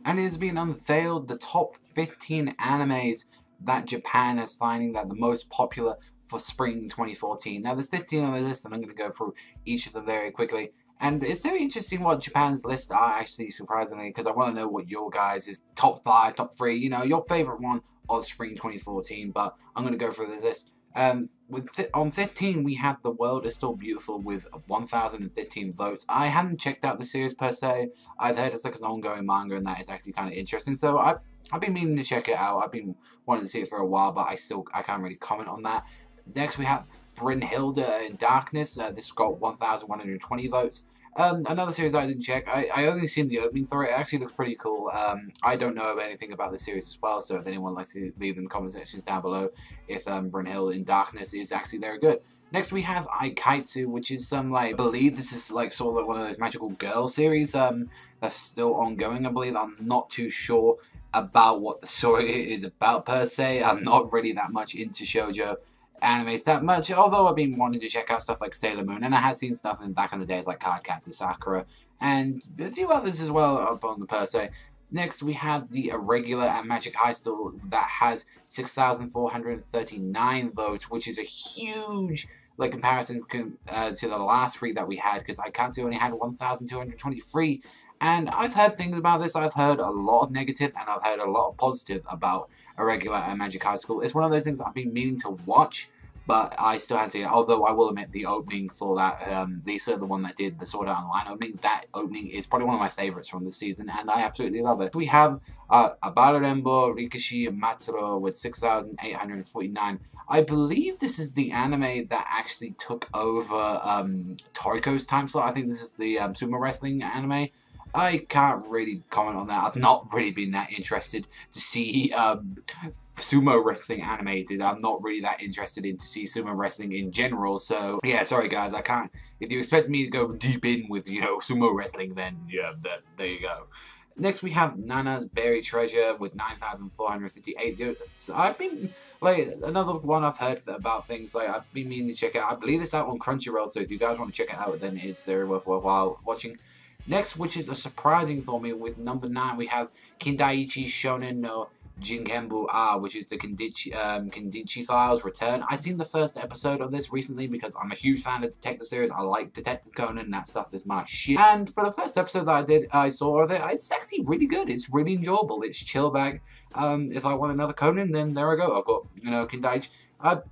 and it has been unveiled the top 15 animes that Japan is finding that the most popular for spring 2014. Now there's 15 on the list, and I'm going to go through each of them very quickly. And it's very interesting what Japan's lists are, actually, surprisingly, because I want to know what your guys' top 5, top 3, you know, your favorite one of spring 2014. But I'm going to go through this list. On 15, we have The World Is Still Beautiful with 1,015 votes. I hadn't checked out the series per se. I've heard it's like an ongoing manga, and that is actually kind of interesting. So I've been meaning to check it out. I've been wanting to see it for a while, but I can't really comment on that. Next, we have Brynhilde in Darkness. This got 1,120 votes. Another series that I didn't check. I only seen the opening for it. It actually looks pretty cool. I don't know of anything about the series as well, so if anyone likes to leave in the comment sections down below if Brynhilde in Darkness is actually very good. Next we have Aikaitsu, which is some, like, I believe this is like sort of like one of those magical girl series that's still ongoing, I believe. I'm not too sure about what the story is about per se. I'm not really that much into shoujo animes that much, although I've been wanting to check out stuff like Sailor Moon, and I have seen stuff in back in the days like Cardcaptor Sakura and a few others as well up on the per se. Next we have the Irregular and Magic High School that has 6,439 votes, which is a huge like comparison to the last three that we had, because Aikatsu only had 1,223. And I've heard things about this. I've heard a lot of negative and I've heard a lot of positive about Irregular and Magic High School. It's one of those things I've been meaning to watch, but I still haven't seen it. Although I will admit the opening for that, Lisa, the one that did the Sword Art Online opening, that opening is probably one of my favorites from the season, and I absolutely love it. We have Abararembo Rikishi Matsuro with 6,849. I believe this is the anime that actually took over Toriko's time slot. I think this is the sumo wrestling anime. I can't really comment on that. I've not really been that interested to see sumo wrestling animated. I'm not really that interested in to see sumo wrestling in general. So yeah, sorry guys, I can't. If you expect me to go deep in with, you know, sumo wrestling, then yeah, there you go. Next we have Nana's Buried Treasure with 9,458. So I've been, like, another one I've heard about things, like, I've been meaning to check out. I believe it's out on Crunchyroll, so if you guys want to check it out, then it's very worthwhile watching. Next, which is a surprising for me, with number 9, we have Kindaichi Shonen no Jinkenbu A, which is the Kindichi Files Return. I've seen the first episode of this recently because I'm a huge fan of detective series. I like Detective Conan, and that stuff is my shit. And for the first episode that I saw of it, it's actually really good. It's really enjoyable. It's chill bag. If I want another Conan, then there I go. I've got, you know, Kindaichi.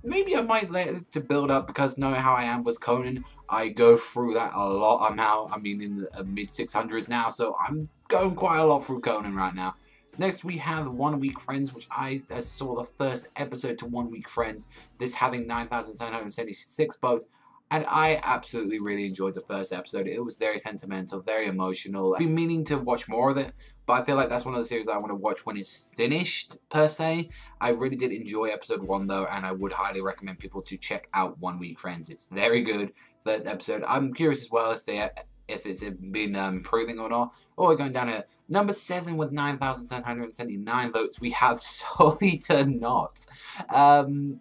Maybe I might let it to build up, because knowing how I am with Conan, I go through that a lot. I'm in the mid 600s now, so I'm going quite a lot through Conan right now. Next we have 1 Week Friends, which I saw the first episode to 1 Week Friends, this having 9,776 votes, and I absolutely really enjoyed the first episode. It was very sentimental, very emotional. I've been meaning to watch more of it, but I feel like that's one of the series I want to watch when it's finished, per se. I really did enjoy episode 1 though, and I would highly recommend people to check out 1 Week Friends. It's very good. First episode. I'm curious as well if it's been improving or not. Oh, we're going down here. Number 7 with 9,779 votes, we have Solid or Not.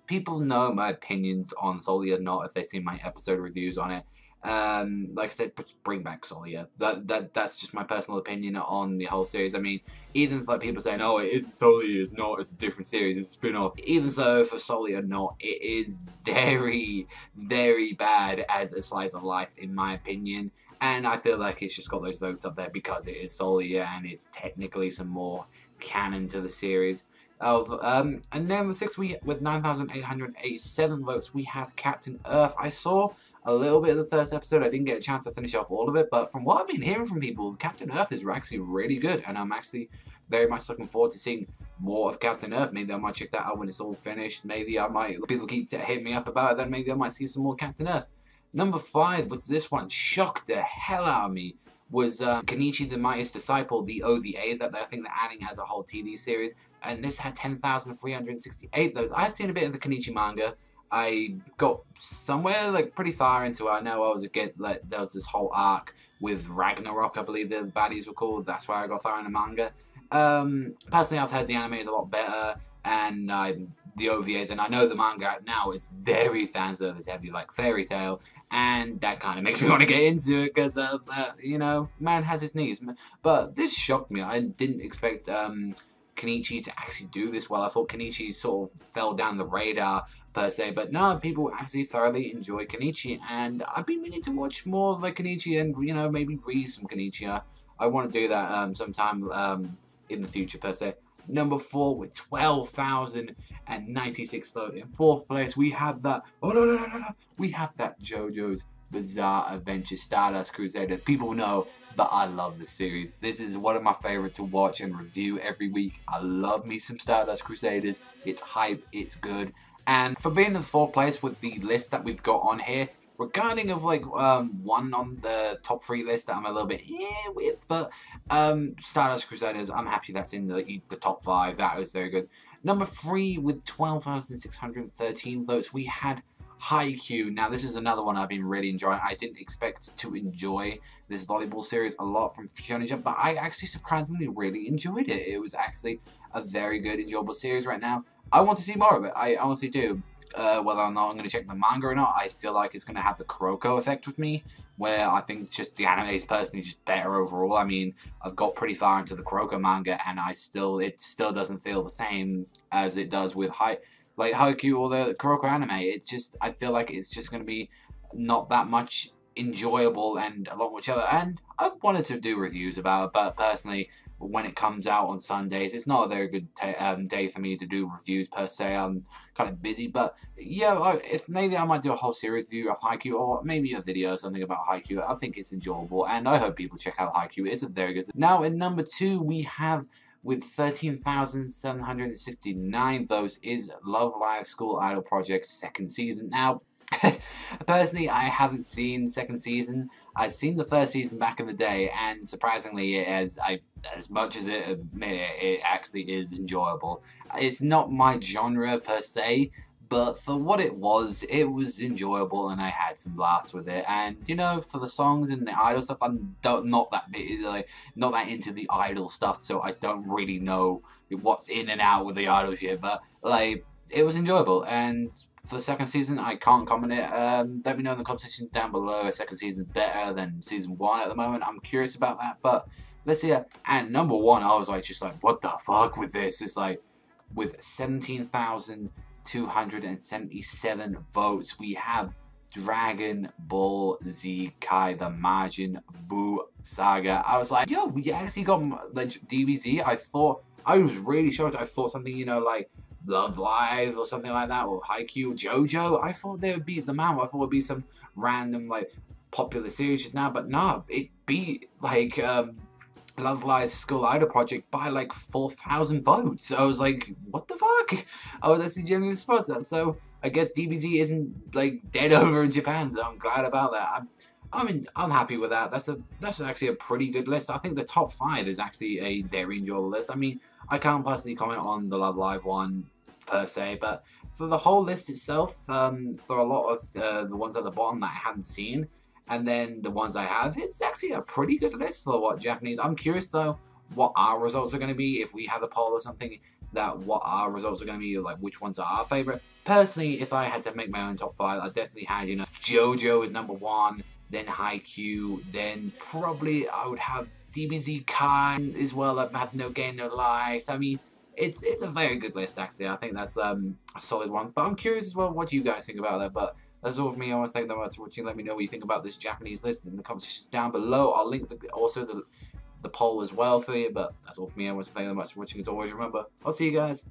People know my opinions on Solid or Not if they've seen my episode reviews on it. Like I said, bring back Solia. That's just my personal opinion on the whole series. I mean, even if like people saying, "Oh, it isn't Solia, it's not. It's a different series. It's a spin-off." Even so, for Solia or Not, it is very, very bad as a slice of life, in my opinion. And I feel like it's just got those votes up there because it is Solia and it's technically some more canon to the series. And then number 6, with 9,887 votes, we have Captain Earth. I saw a little bit of the first episode. I didn't get a chance to finish off all of it, but from what I've been hearing from people, Captain Earth is actually really good, and I'm actually very much looking forward to seeing more of Captain Earth. Maybe I might check that out when it's all finished. Maybe I might, people keep hitting me up about it, then maybe I might see some more Captain Earth. Number 5, which this one shocked the hell out of me, was Kenichi the Mightiest Disciple, the OVAs that I think they're adding as a whole TV series, and this had 10,368 those. I had seen a bit of the Kenichi manga. I got somewhere like pretty far into it. I know I was there was this whole arc with Ragnarok, I believe the baddies were called. That's where I got far in the manga. Personally, I've heard the anime is a lot better, and I'm the OVAs, and I know the manga now is very fan service heavy, like Fairy Tail, and that kind of makes me want to get into it because, you know, man has his needs. But this shocked me. I didn't expect Kenichi to actually do this well. I thought Kenichi sort of fell down the radar per se, but no, people actually thoroughly enjoy Kenichi, and I've been meaning to watch more of like Kenichi and, you know, maybe read some Kenichi. I want to do that sometime in the future per se. Number 4 with 12,096 votes. In 4th place, we have that. Oh no! We have that JoJo's Bizarre Adventure Stardust Crusader. People know that I love this series. This is one of my favorite to watch and review every week. I love me some Stardust Crusaders. It's hype. It's good. And for being in 4th place with the list that we've got on here, regarding of like one on the top 3 list that I'm a little bit with, but Stardust Crusaders, I'm happy that's in the top 5. That was very good. Number 3 with 12,613 votes, we had Haikyuu. Now this is another one I've been really enjoying. I didn't expect to enjoy this volleyball series a lot from Shonen Jump, but I actually surprisingly really enjoyed it. It was actually a very good, enjoyable series right now. I want to see more of it. I honestly do. Whether or not I'm going to check the manga or not, I feel like it's going to have the Kuroko effect with me, where I think just the anime is personally just better overall. I mean, I've got pretty far into the Kuroko manga, and it still doesn't feel the same as it does with Haikyuu or the Kuroko anime. It's just, I feel like it's just going to be not that much enjoyable and a lot more chill. And I wanted to do reviews about it, but personally, when it comes out on Sundays, it's not a very good day for me to do reviews per se. I'm kind of busy, but yeah, if maybe I might do a whole series review of Haikyuu, or maybe a video or something about Haikyuu. I think it's enjoyable, and I hope people check out Haikyuu. It's a very good. Now in number 2, we have, with 13,769 votes, is Love Live School Idol Project 2nd season. Now, personally, I haven't seen the 2nd season. I've seen the 1st season back in the day, and surprisingly, as much as it actually is enjoyable. It's not my genre per se, but for what it was enjoyable, and I had some laughs with it. And you know, for the songs and the idol stuff, I'm not that into the idol stuff, so I don't really know what's in and out with the idols yet. But like, it was enjoyable, and for the 2nd season, I can't comment it. Let me know in the comment section down below if 2nd season is better than season 1 at the moment. I'm curious about that, but let's see. And number 1, I was like, just like, what the fuck with this? It's like, with 17,277 votes, we have Dragon Ball Z Kai, the Majin Buu saga. I was like, yo, we actually got like DBZ. I was really shocked. I thought something, you know, like Love Live or something like that, or Haikyuu, JoJo. I thought they would beat them out. I thought it would be some random like popular series just now, but nah, it beat like Love Live School Idol Project by like 4,000 votes. So I was like, what the fuck? I was actually genuinely surprised at that. So I guess DBZ isn't like dead over in Japan. So I'm glad about that. I'm happy with that. That's actually a pretty good list. I think the top 5 is actually a very enjoyable list. I mean, I can't personally comment on the Love Live one per se, but for the whole list itself, for a lot of the ones at the bottom that I hadn't seen, and then the ones I have, it's actually a pretty good list for what Japanese. I'm curious though what our results are going to be if we have a poll or something. What our results are going to be, like which ones are our favorite. Personally, if I had to make my own top 5, I definitely had, you know, JoJo is number 1, then Haikyuu, then probably I would have DBZ Kai as well. I've had No Game No Life. I mean, it's a very good list actually. I think that's a solid one. But I'm curious as well what you guys think about that. But that's all for me. I want to thank you very much for watching. Let me know what you think about this Japanese list in the comment section down below. I'll link also the poll as well for you. But that's all for me. I want to thank you very much for watching. As always, remember, I'll see you guys